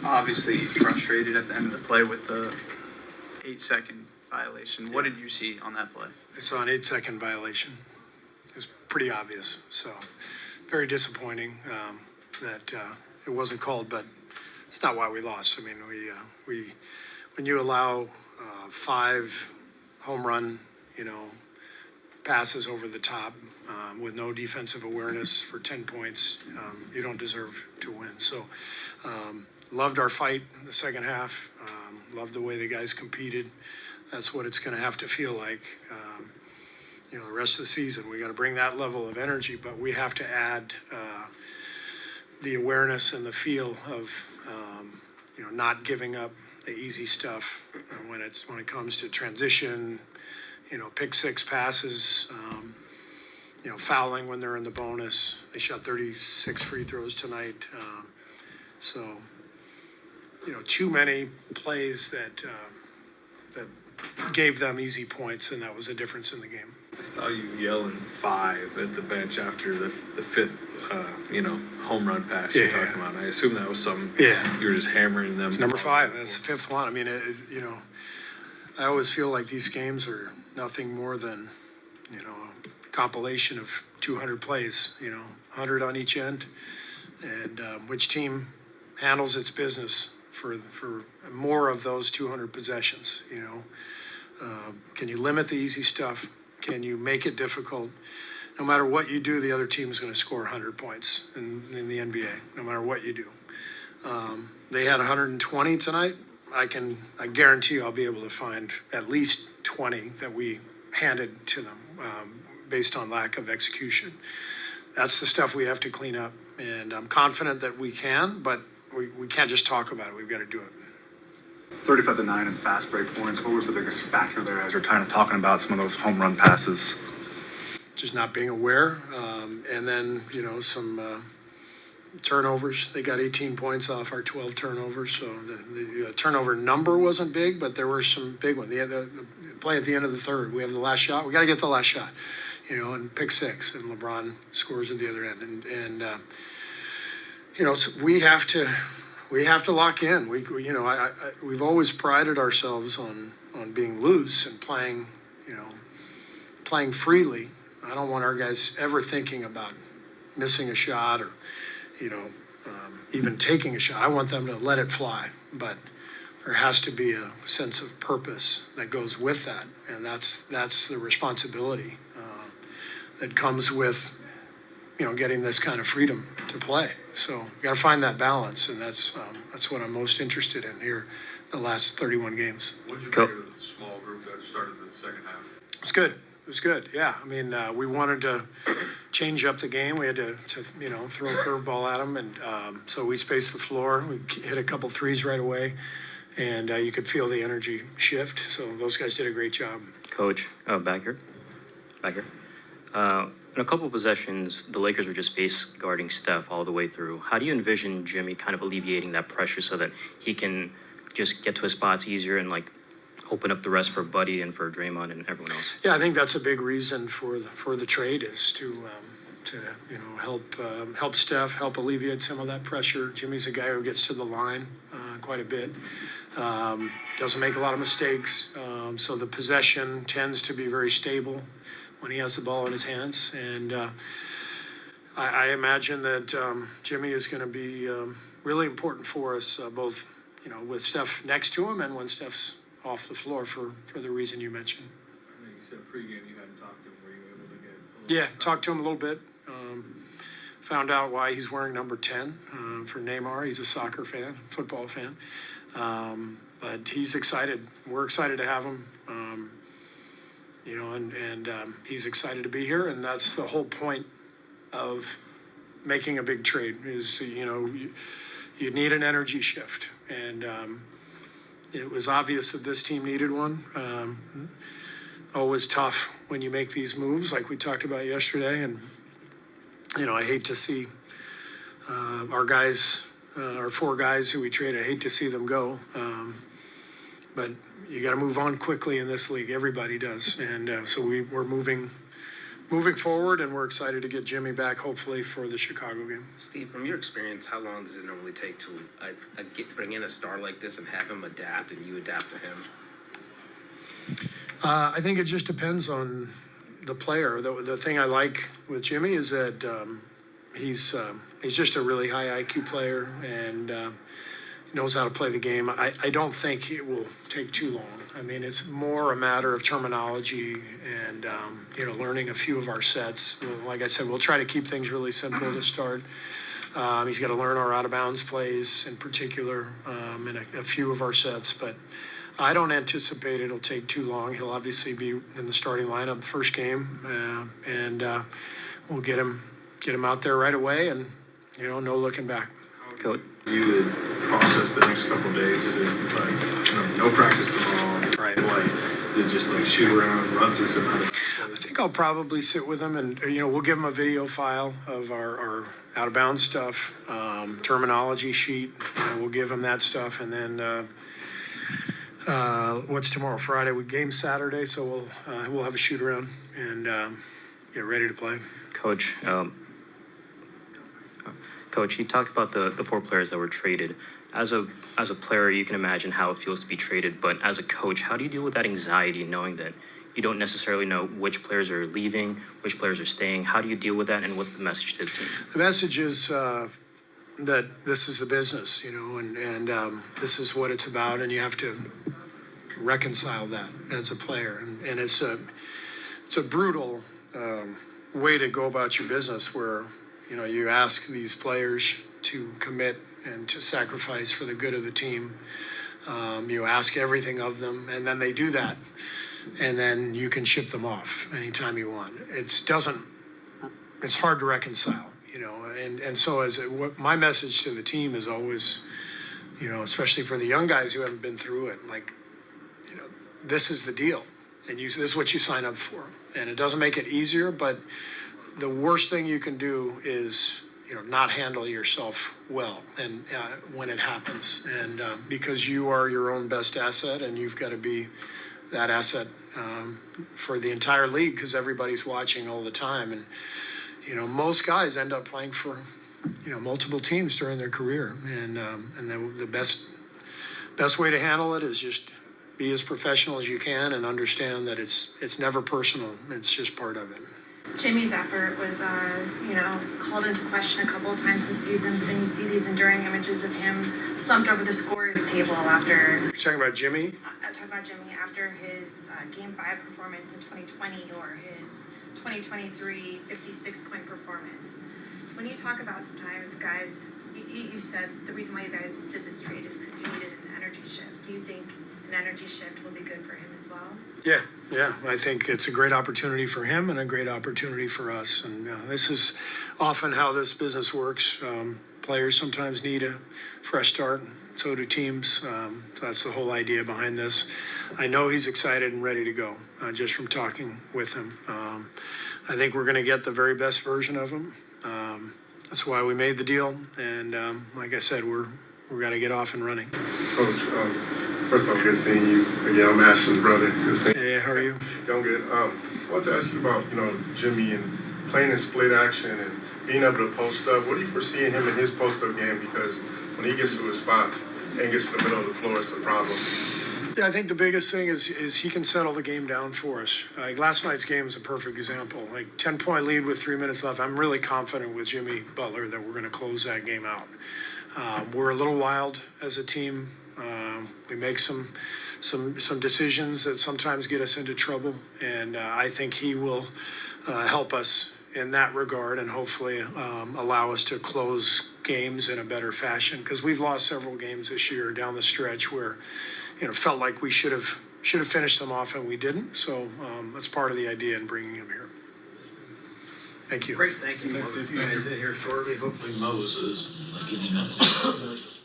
obviously frustrated at the end of the play with the 8-second violation. What did you see on that play? I saw an 8-second violation. It was pretty obvious. So very disappointing that it wasn't called, but it's not why we lost. I mean, we when you allow 5 home run, passes over the top with no defensive awareness for 10 points, you don't deserve to win. So loved our fight in the second half. Loved the way the guys competed. That's what it's going to have to feel like. The rest of the season, we got to bring that level of energy, but we have to add the awareness and the feel of not giving up the easy stuff when it comes to transition, pick 6 passes, fouling when they're in the bonus. They shot 36 free throws tonight. So too many plays that gave them easy points, and that was the difference in the game. I saw you yelling 5 at the bench after the 5th, home run pass you're talking about. I assume that was something you were just hammering them. It's number 5. That's the 5th one. I mean, I always feel like these games are nothing more than, a compilation of 200 plays, 100 on each end, and which team handles its business for more of those 200 possessions. Can you limit the easy stuff? Can you make it difficult? No matter what you do, the other team is going to score 100 points in the NBA, no matter what you do. They had 120 tonight. I guarantee I'll be able to find at least 20 that we handed to them based on lack of execution. That's the stuff we have to clean up, and I'm confident that we can, but we can't just talk about it. We've got to do it. 35-9 in fast break points. What was the biggest factor there as you're kind of talking about some of those home run passes? Just not being aware, and then some turnovers. They got 18 points off our 12 turnovers, so the turnover number wasn't big, but there were some big ones. The play at the end of the third, we have the last shot. We got to get the last shot, and pick 6, and LeBron scores at the other end, and so we have to lock in. We've always prided ourselves on being loose and playing freely. I don't want our guys ever thinking about missing a shot or, even taking a shot. I want them to let it fly, but there has to be a sense of purpose that goes with that, and that's the responsibility that comes with getting this kind of freedom to play. So you got to find that balance, and that's what I'm most interested in here the last 31 games. What did you think of the small group that started the second half? It was good. Yeah. I mean, we wanted to change up the game. We had to throw a curveball at them, and so we spaced the floor. We hit a couple threes right away, and you could feel the energy shift. So those guys did a great job. Coach, back here. In a couple of possessions, the Lakers were just face guarding Steph all the way through. How do you envision Jimmy kind of alleviating that pressure so that he can just get to his spots easier and open up the rest for Buddy and for Draymond and everyone else? Yeah, I think that's a big reason for the trade is to help Steph, help alleviate some of that pressure. Jimmy's a guy who gets to the line quite a bit. Doesn't make a lot of mistakes, so the possession tends to be very stable when he has the ball in his hands, and I imagine that Jimmy is going to be really important for us, both with Steph next to him and when Steph's off the floor for the reason you mentioned. I think you said pregame you hadn't talked to him. Were you able to get? Yeah, talked to him a little bit. Found out why he's wearing number 10 for Neymar. He's a soccer fan, football fan, but he's excited. We're excited to have him. And he's excited to be here, and that's the whole point of making a big trade is, you need an energy shift, and it was obvious that this team needed one. Always tough when you make these moves like we talked about yesterday, and, I hate to see our guys, our 4 guys who we traded, I hate to see them go, but you got to move on quickly in this league. Everybody does. And so we're moving moving forward, and we're excited to get Jimmy back, hopefully, for the Chicago game. Steve, from your experience, how long does it normally take to bring in a star like this and have him adapt and you adapt to him? I think it just depends on the player. The thing I like with Jimmy is that he's just a really high IQ player and knows how to play the game. I don't think it will take too long. I mean, it's more a matter of terminology and learning a few of our sets. Like I said, we'll try to keep things really simple to start. He's got to learn our out of bounds plays in particular in a few of our sets, but I don't anticipate it'll take too long. He'll obviously be in the starting lineup the first game, and we'll get him out there right away, and no looking back. Coach. You would process the next couple of days of it, like, no practice tomorrow. Right. Like, just like shoot around, run through some other. I think I'll probably sit with him, and we'll give him a video file of our out of bounds stuff, terminology sheet. We'll give him that stuff, and then. What's tomorrow? Friday. We game Saturday, so we'll have a shoot around and get ready to play. Coach, Coach, you talked about the 4 players that were traded. As a player, you can imagine how it feels to be traded. But as a coach, how do you deal with that anxiety, knowing that you don't necessarily know which players are leaving, which players are staying? How do you deal with that, and what's the message to the team? The message is that this is a business, and this is what it's about, and you have to reconcile that as a player. And it's a brutal way to go about your business, where you ask these players to commit and to sacrifice for the good of the team. You ask everything of them, and then they do that, and then you can ship them off anytime you want. It's hard to reconcile. And so my message to the team is always, especially for the young guys who haven't been through it, like, this is the deal, and this is what you sign up for. And it doesn't make it easier, but the worst thing you can do is, not handle yourself well, and when it happens, and because you are your own best asset, and you've got to be that asset for the entire league, because everybody's watching all the time. And most guys end up playing for, multiple teams during their career. And the best way to handle it is just be as professional as you can and understand that it's never personal. It's just part of it. Jimmy's effort was, called into question a couple of times this season, but then you see these enduring images of him slumped over the scorer's table after. You're talking about Jimmy? I'm talking about Jimmy after his Game 5 performance in 2020 or his 2023 56-point performance. When you talk about sometimes guys, you said the reason why you guys did this trade is because you needed an energy shift. Do you think an energy shift will be good for him as well? Yeah. I think it's a great opportunity for him and a great opportunity for us. And this is often how this business works. Players sometimes need a fresh start. So do teams. That's the whole idea behind this. I know he's excited and ready to go, just from talking with him. I think we're going to get the very best version of him. That's why we made the deal. And like I said, we're got to get off and running. Coach, first off, good seeing you. Again, I'm Ashton's brother. Good seeing you. Hey, how are you? I'm good. I wanted to ask you about, Jimmy and playing in split action and being able to post up. What do you foresee in him in his post-up game? Because when he gets to his spots and gets to the middle of the floor, it's a problem. Yeah, I think the biggest thing is he can settle the game down for us. Last night's game is a perfect example. 10-point lead with 3 minutes left. I'm really confident with Jimmy Butler that we're going to close that game out. We're a little wild as a team. We make some decisions that sometimes get us into trouble, and I think he will help us in that regard, and hopefully allow us to close games in a better fashion, because we've lost several games this year down the stretch where felt like we should have finished them off and we didn't. So that's part of the idea in bringing him here. Thank you. Great, thank you. Next, if you guys sit here shortly, hopefully Moses is giving us